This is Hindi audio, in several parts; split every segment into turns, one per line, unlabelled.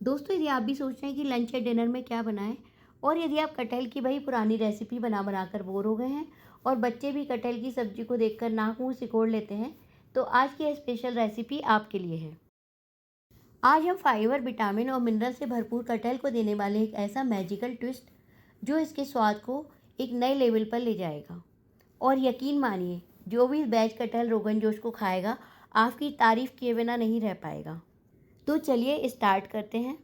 दोस्तों, यदि आप भी सोच रहे हैं कि लंच या डिनर में क्या बनाएं, और यदि आप कटहल की वही पुरानी रेसिपी बना बना कर बोर हो गए हैं और बच्चे भी कटहल की सब्जी को देखकर नाक मुंह सिकोड़ लेते हैं, तो आज की यह स्पेशल रेसिपी आपके लिए है। आज हम फाइबर, विटामिन और मिनरल से भरपूर कटहल को देने वाले एक ऐसा मैजिकल ट्विस्ट जो इसके स्वाद को एक नए लेवल पर ले जाएगा। और यकीन मानिए, जो भी वेज कटहल रोगन जोश को खाएगा, आपकी तारीफ किए बिना नहीं रह पाएगा। तो चलिए स्टार्ट करते हैं।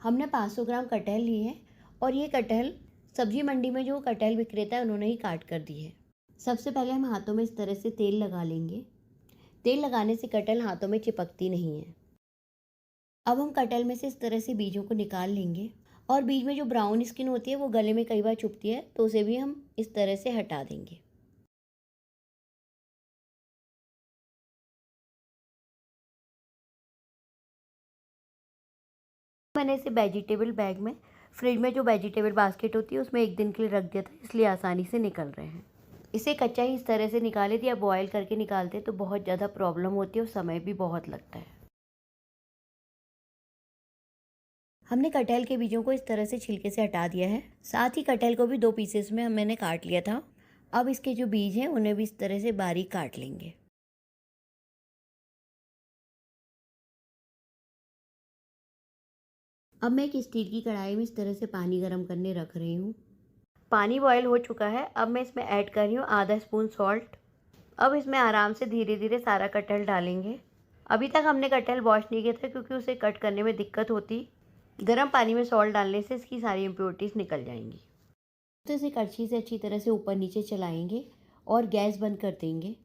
हमने 500 ग्राम कटहल लिए हैं और ये कटहल सब्जी मंडी में जो कटहल विक्रेता है उन्होंने ही काट कर दी है। सबसे पहले हम हाथों में इस तरह से तेल लगा लेंगे। तेल लगाने से कटहल हाथों में चिपकती नहीं है। अब हम कटहल में से इस तरह से बीजों को निकाल लेंगे और बीज में जो ब्राउन स्किन होती है वो गले में कई बार चुभती है, तो उसे भी हम इस तरह से हटा देंगे। मैंने इसे वेजिटेबल बैग में, फ्रिज में जो वेजिटेबल बास्केट होती है उसमें एक दिन के लिए रख दिया था, इसलिए आसानी से निकल रहे हैं। इसे कच्चा ही इस तरह से निकाले थे, या बॉयल करके निकालते तो बहुत ज़्यादा प्रॉब्लम होती है और समय भी बहुत लगता है। हमने कटहल के बीजों को इस तरह से छिलके से हटा दिया है। साथ ही कटहल को भी 2 पीसेस में मैंने काट लिया था। अब इसके जो बीज हैं उन्हें भी इस तरह से बारीक काट लेंगे। अब मैं एक स्टील की कढ़ाई में इस तरह से पानी गर्म करने रख रही हूँ। पानी बॉयल हो चुका है। अब मैं इसमें ऐड कर रही हूँ आधा स्पून सॉल्ट। अब इसमें आराम से धीरे धीरे सारा कटहल डालेंगे। अभी तक हमने कटहल वॉश नहीं किया था क्योंकि उसे कट करने में दिक्कत होती। गर्म पानी में सॉल्ट डालने से इसकी सारी इम्प्योरिटीज़ निकल जाएंगी। तो इसे कड़छी से अच्छी तरह से ऊपर नीचे चलाएंगे और गैस बंद कर देंगे।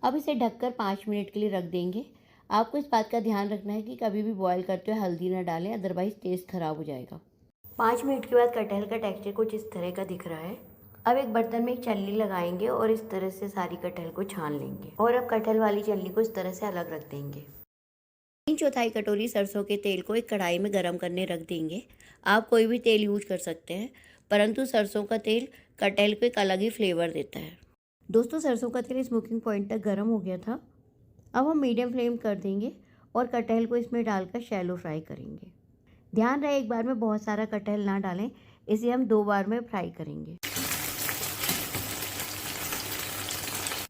अब इसे ढककर 5 मिनट के लिए रख देंगे। आपको इस बात का ध्यान रखना है कि कभी भी बॉयल करते हुए हल्दी ना डालें, अदरवाइज़ टेस्ट ख़राब हो जाएगा। 5 मिनट के बाद कटहल का टेक्सचर कुछ इस तरह का दिख रहा है। अब एक बर्तन में एक छलनी लगाएंगे और इस तरह से सारी कटहल को छान लेंगे। और अब कटहल वाली छलनी को इस तरह से अलग रख देंगे। 3/4 कटोरी सरसों के तेल को एक कढ़ाई में गर्म करने रख देंगे। आप कोई भी तेल यूज कर सकते हैं, परंतु सरसों का तेल कटहल को एक अलग ही फ्लेवर देता है। दोस्तों, सरसों का तेल स्मोकिंग पॉइंट तक गर्म हो गया था। अब हम मीडियम फ्लेम कर देंगे और कटहल को इसमें डालकर शैलो फ्राई करेंगे। ध्यान रहे, एक बार में बहुत सारा कटहल ना डालें, इसे हम 2 बार में फ्राई करेंगे।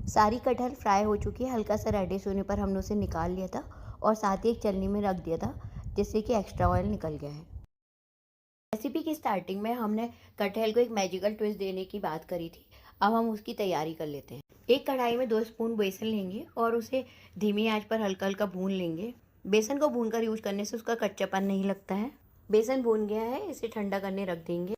सारी कटहल फ्राई हो चुकी है। हल्का सा रेडिश होने पर हमने उसे निकाल लिया था और साथ ही एक छलनी में रख दिया था, जिससे कि एक्स्ट्रा ऑयल निकल गया है। रेसिपी की स्टार्टिंग में हमने कटहल को एक मैजिकल ट्विस्ट देने की बात करी थी। अब हम उसकी तैयारी कर लेते हैं। एक कढ़ाई में 2 स्पून बेसन लेंगे और उसे धीमी आंच पर हल्का हल्का भून लेंगे। बेसन को भूनकर यूज करने से उसका कच्चापन नहीं लगता है। बेसन भून गया है, इसे ठंडा करने रख देंगे।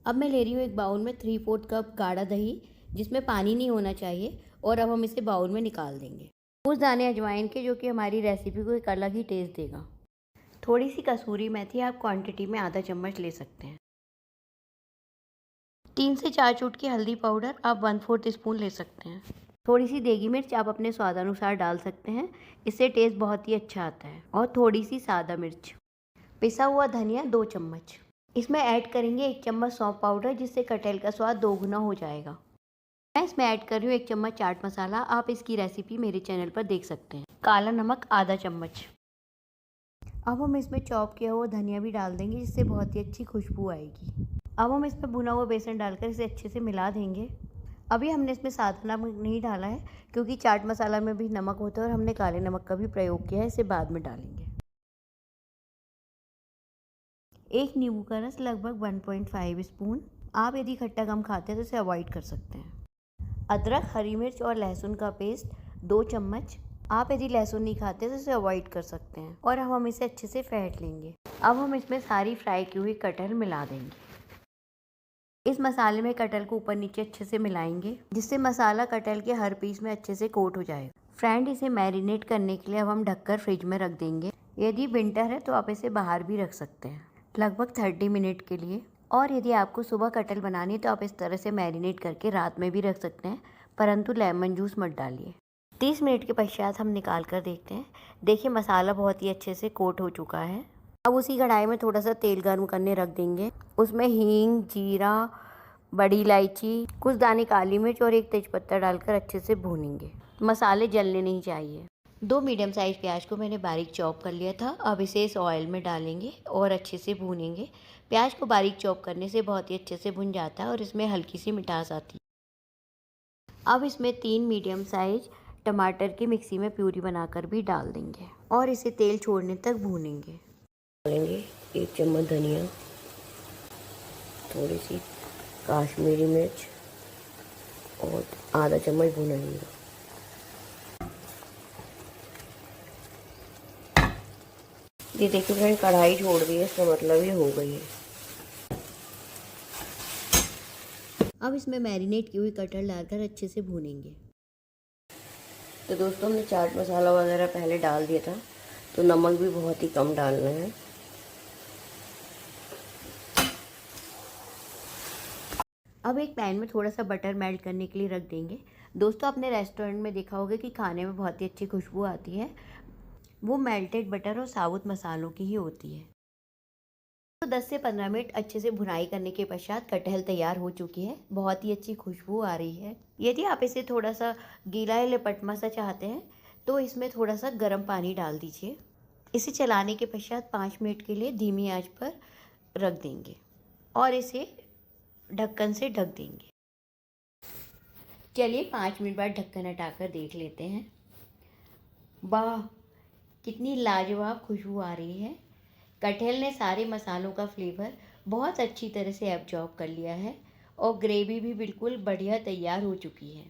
अब मैं ले रही हूँ एक बाउल में 3/4 कप गाढ़ा दही, जिसमें पानी नहीं होना चाहिए, और अब हम इसे बाउल में निकाल देंगे। कुछ दाने अजवाइन के, जो कि हमारी रेसिपी को एक अलग ही टेस्ट देगा। थोड़ी सी कसूरी मेथी आप क्वांटिटी में आधा चम्मच ले सकते हैं। 3 से 4 चुटकी हल्दी पाउडर आप 1/4 स्पून ले सकते हैं। थोड़ी सी देगी मिर्च आप अपने स्वादानुसार डाल सकते हैं, इससे टेस्ट बहुत ही अच्छा आता है। और थोड़ी सी सादा मिर्च। पिसा हुआ धनिया 2 चम्मच। इसमें ऐड करेंगे 1 चम्मच सौंफ पाउडर, जिससे कटहल का स्वाद दोगुना हो जाएगा। मैं इसमें ऐड कर रही हूँ 1 चम्मच चाट मसाला। आप इसकी रेसिपी मेरे चैनल पर देख सकते हैं। काला नमक आधा चम्मच। अब हम इसमें चॉप किया हुआ धनिया भी डाल देंगे, जिससे बहुत ही अच्छी खुशबू आएगी। अब हम इसमें भुना हुआ बेसन डालकर इसे अच्छे से मिला देंगे। अभी हमने इसमें सादा नमक नहीं डाला है, क्योंकि चाट मसाला में भी नमक होता है और हमने काले नमक का भी प्रयोग किया है, इसे बाद में डालेंगे। एक नींबू का रस लगभग 1.5 स्पून। आप यदि खट्टा कम खाते हैं तो इसे अवॉइड कर सकते हैं। अदरक, हरी मिर्च और लहसुन का पेस्ट 2 चम्मच। आप यदि लहसुन नहीं खाते तो इसे अवॉइड कर सकते हैं। और अब हम इसे अच्छे से फेंट लेंगे। अब हम इसमें सारी फ्राई की हुई कटहल मिला देंगे। इस मसाले में कटहल को ऊपर नीचे अच्छे से मिलाएंगे, जिससे मसाला कटहल के हर पीस में अच्छे से कोट हो जाएगा। फ्रेंड, इसे मैरिनेट करने के लिए अब हम ढककर फ्रिज में रख देंगे। यदि विंटर है तो आप इसे बाहर भी रख सकते हैं, लगभग 30 मिनट के लिए। और यदि आपको सुबह कटहल बनानी है तो आप इस तरह से मैरिनेट करके रात में भी रख सकते हैं, परंतु लेमन जूस मत डालिए। 30 मिनट के पश्चात हम निकाल कर देखते हैं। देखिए, मसाला बहुत ही अच्छे से कोट हो चुका है। अब उसी कढ़ाई में थोड़ा सा तेल गर्म करने रख देंगे। उसमें हींग, जीरा, बड़ी इलायची, कुछ दाने काली मिर्च और 1 तेजपत्ता डालकर अच्छे से भूनेंगे। मसाले जलने नहीं चाहिए। 2 मीडियम साइज़ प्याज को मैंने बारीक चॉप कर लिया था। अब इसे इस ऑयल में डालेंगे और अच्छे से भूनेंगे। प्याज को बारीक चॉप करने से बहुत ही अच्छे से भुन जाता है और इसमें हल्की सी मिठास आती है। अब इसमें 3 मीडियम साइज़ टमाटर की मिक्सी में प्यूरी बनाकर भी डाल देंगे और इसे तेल छोड़ने तक भूनेंगे।
डालेंगे 1 चम्मच धनिया, थोड़ी सी काश्मीरी मिर्च और आधा चम्मच भुना जीरा। ये देखिए फ्रेंड, कढ़ाई छोड़ दी है, इसका मतलब ये हो गई है।
अब इसमें मैरिनेट की हुई कटहल डालकर अच्छे से भूनेंगे।
तो दोस्तों, हमने चाट मसाला वगैरह पहले डाल दिया था, तो नमक भी बहुत ही कम डालना है।
अब एक पैन में थोड़ा सा बटर मेल्ट करने के लिए रख देंगे। दोस्तों, आपने रेस्टोरेंट में देखा होगा कि खाने में बहुत ही अच्छी खुशबू आती है, वो मेल्टेड बटर और साबुत मसालों की ही होती है। तो 10 से 15 मिनट अच्छे से भुनाई करने के पश्चात कटहल तैयार हो चुकी है। बहुत ही अच्छी खुशबू आ रही है। यदि आप इसे थोड़ा सा गीला या लिपटमा सा चाहते हैं तो इसमें थोड़ा सा गर्म पानी डाल दीजिए। इसे चलाने के पश्चात 5 मिनट के लिए धीमी आंच पर रख देंगे और इसे ढक्कन से ढक देंगे। चलिए 5 मिनट बाद ढक्कन हटाकर देख लेते हैं। वाह, कितनी लाजवाब खुशबू आ रही है। कटहल ने सारे मसालों का फ्लेवर बहुत अच्छी तरह से एब्जॉर्ब कर लिया है और ग्रेवी भी बिल्कुल बढ़िया तैयार हो चुकी है।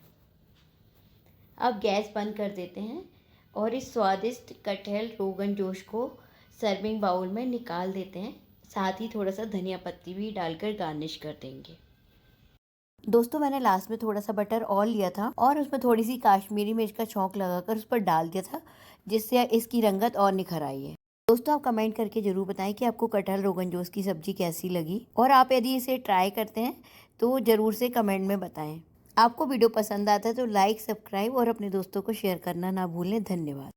अब गैस बंद कर देते हैं और इस स्वादिष्ट कटहल रोगन जोश को सर्विंग बाउल में निकाल देते हैं। साथ ही थोड़ा सा धनिया पत्ती भी डालकर गार्निश कर देंगे। दोस्तों, मैंने लास्ट में थोड़ा सा बटर और लिया था और उसमें थोड़ी सी काश्मीरी मिर्च का छौंक लगाकर उस पर डाल दिया था, जिससे इसकी रंगत और निखर आई है। दोस्तों, आप कमेंट करके ज़रूर बताएं कि आपको कटहल रोगन जोश की सब्ज़ी कैसी लगी और आप यदि इसे ट्राई करते हैं तो ज़रूर से कमेंट में बताएं। आपको वीडियो पसंद आता है तो लाइक, सब्सक्राइब और अपने दोस्तों को शेयर करना ना भूलें। धन्यवाद।